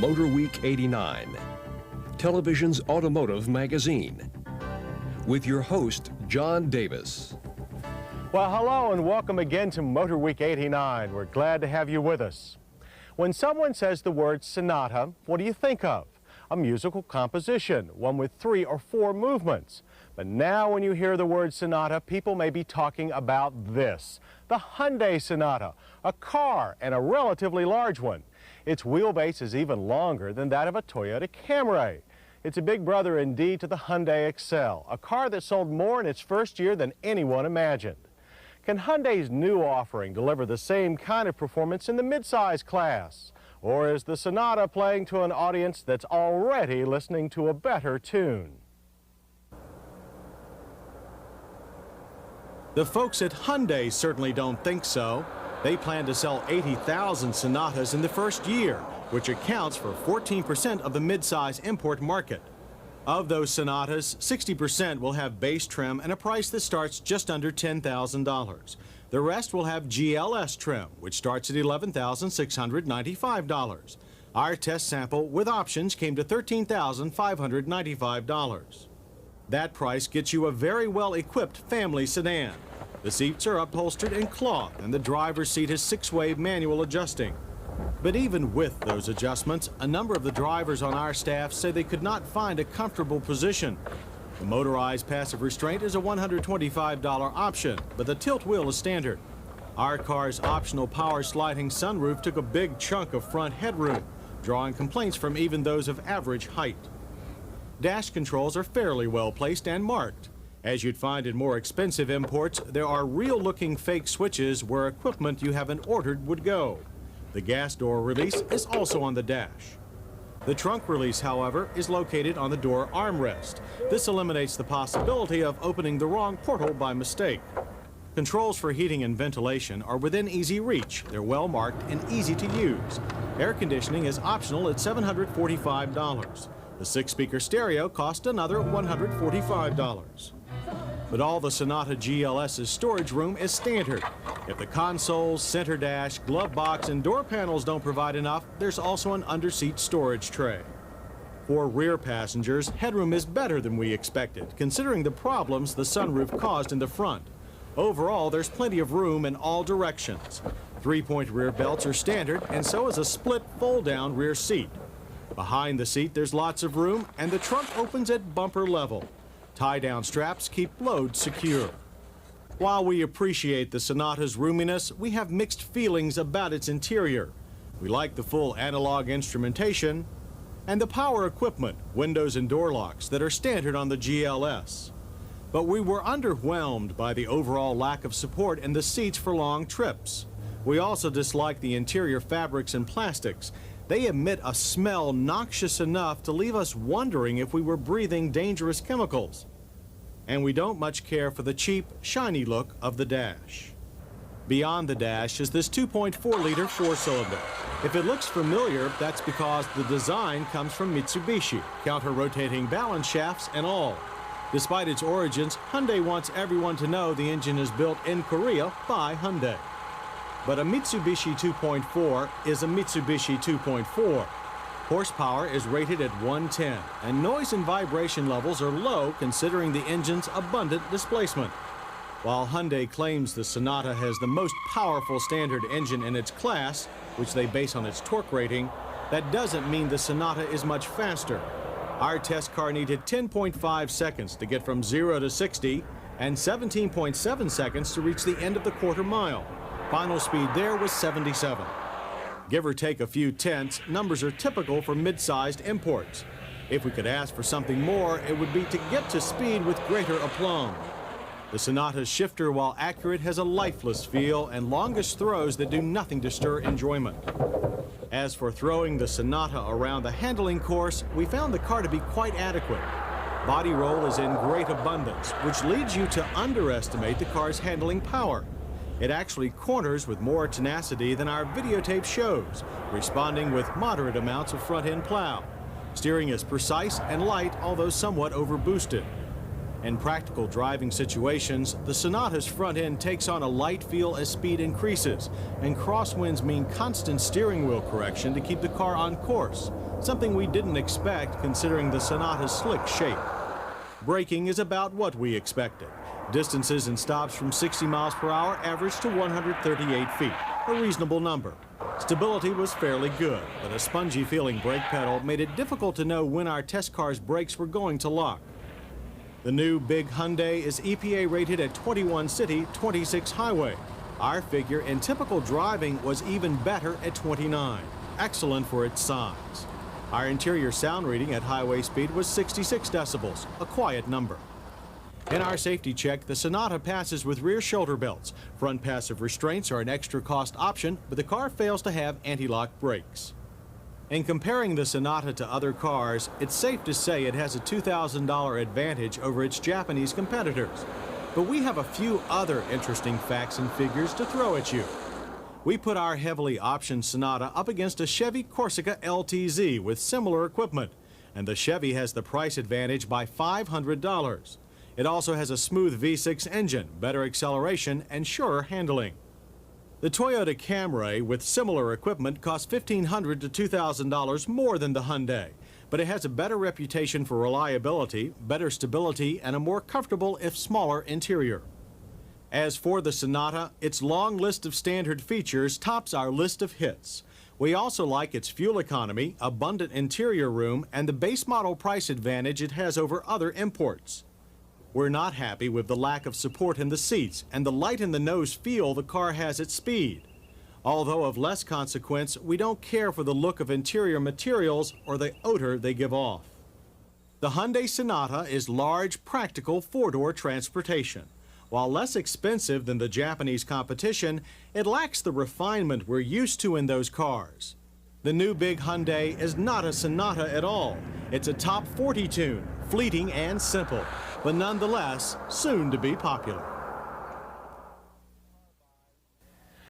Motor Week 89, television's automotive magazine, with your host, John Davis. Well, hello and welcome again to Motor Week 89. We're glad to have you with us. When someone says the word Sonata, what do you think of? A musical composition, one with 3 or 4 movements. But now when you hear the word Sonata, people may be talking about this, the Hyundai Sonata, a car and a relatively large one. Its wheelbase is even longer than that of a Toyota Camry. It's a big brother indeed to the Hyundai Excel, a car that sold more in its first year than anyone imagined. Can Hyundai's new offering deliver the same kind of performance in the midsize class? Or is the Sonata playing to an audience that's already listening to a better tune? The folks at Hyundai certainly don't think so. They plan to sell 80,000 Sonatas in the first year, which accounts for 14% of the midsize import market. Of those Sonatas, 60% will have base trim and a price that starts just under $10,000. The rest will have GLS trim, which starts at $11,695. Our test sample with options came to $13,595. That price gets you a very well-equipped family sedan. The seats are upholstered in cloth and the driver's seat has 6-way manual adjusting. But even with those adjustments, a number of the drivers on our staff say they could not find a comfortable position. The motorized passive restraint is a $125 option, but the tilt wheel is standard. Our car's optional power sliding sunroof took a big chunk of front headroom, drawing complaints from even those of average height. Dash controls are fairly well placed and marked. As you'd find in more expensive imports, there are real-looking fake switches where equipment you haven't ordered would go. The gas door release is also on the dash. The trunk release, however, is located on the door armrest. This eliminates the possibility of opening the wrong portal by mistake. Controls for heating and ventilation are within easy reach. They're well marked and easy to use. Air conditioning is optional at $745. The 6-speaker stereo cost another $145. But all the Sonata GLS's storage room is standard. If the consoles, center dash, glove box, and door panels don't provide enough, there's also an under-seat storage tray. For rear passengers, headroom is better than we expected, considering the problems the sunroof caused in the front. Overall, there's plenty of room in all directions. 3-point rear belts are standard, and so is a split fold-down rear seat. Behind the seat, there's lots of room, and the trunk opens at bumper level. Tie-down straps keep loads secure. While we appreciate the Sonata's roominess, we have mixed feelings about its interior. We like the full analog instrumentation and the power equipment, windows and door locks that are standard on the GLS. But we were underwhelmed by the overall lack of support in the seats for long trips. We also dislike the interior fabrics and plastics. They emit a smell noxious enough to leave us wondering if we were breathing dangerous chemicals. And we don't much care for the cheap, shiny look of the dash. Beyond the dash is this 2.4-liter 4-cylinder. If it looks familiar, that's because the design comes from Mitsubishi, counter-rotating balance shafts and all. Despite its origins, Hyundai wants everyone to know the engine is built in Korea by Hyundai. But a Mitsubishi 2.4 is a Mitsubishi 2.4. Horsepower is rated at 110, and noise and vibration levels are low considering the engine's abundant displacement. While Hyundai claims the Sonata has the most powerful standard engine in its class, which they base on its torque rating, that doesn't mean the Sonata is much faster. Our test car needed 10.5 seconds to get from 0 to 60 and 17.7 seconds to reach the end of the quarter mile. Final speed there was 77. Give or take a few tenths, numbers are typical for mid-sized imports. If we could ask for something more, it would be to get to speed with greater aplomb. The Sonata's shifter, while accurate, has a lifeless feel and longish throws that do nothing to stir enjoyment. As for throwing the Sonata around the handling course, we found the car to be quite adequate. Body roll is in great abundance, which leads you to underestimate the car's handling power. It actually corners with more tenacity than our videotape shows, responding with moderate amounts of front-end plow. Steering is precise and light, although somewhat overboosted. In practical driving situations, the Sonata's front end takes on a light feel as speed increases, and crosswinds mean constant steering wheel correction to keep the car on course, something we didn't expect considering the Sonata's slick shape. Braking is about what we expected. Distances and stops from 60 miles per hour averaged to 138 feet, a reasonable number. Stability was fairly good, but a spongy feeling brake pedal made it difficult to know when our test car's brakes were going to lock. The new big Hyundai is EPA rated at 21 city, 26 highway. Our figure in typical driving was even better at 29, excellent for its size. Our interior sound reading at highway speed was 66 decibels, a quiet number. In our safety check, the Sonata passes with rear shoulder belts. Front passive restraints are an extra cost option, but the car fails to have anti-lock brakes. In comparing the Sonata to other cars, it's safe to say it has a $2,000 advantage over its Japanese competitors. But we have a few other interesting facts and figures to throw at you. We put our heavily optioned Sonata up against a Chevy Corsica LTZ with similar equipment, and the Chevy has the price advantage by $500. It also has a smooth V6 engine, better acceleration, and surer handling. The Toyota Camry with similar equipment costs $1,500 to $2,000 more than the Hyundai, but it has a better reputation for reliability, better stability, and a more comfortable, if smaller, interior. As for the Sonata, its long list of standard features tops our list of hits. We also like its fuel economy, abundant interior room, and the base model price advantage it has over other imports. We're not happy with the lack of support in the seats and the light-in-the-nose feel the car has at speed. Although of less consequence, we don't care for the look of interior materials or the odor they give off. The Hyundai Sonata is large, practical four-door transportation. While less expensive than the Japanese competition, it lacks the refinement we're used to in those cars. The new big Hyundai is not a Sonata at all. It's a top 40 tune, fleeting and simple, but nonetheless soon to be popular.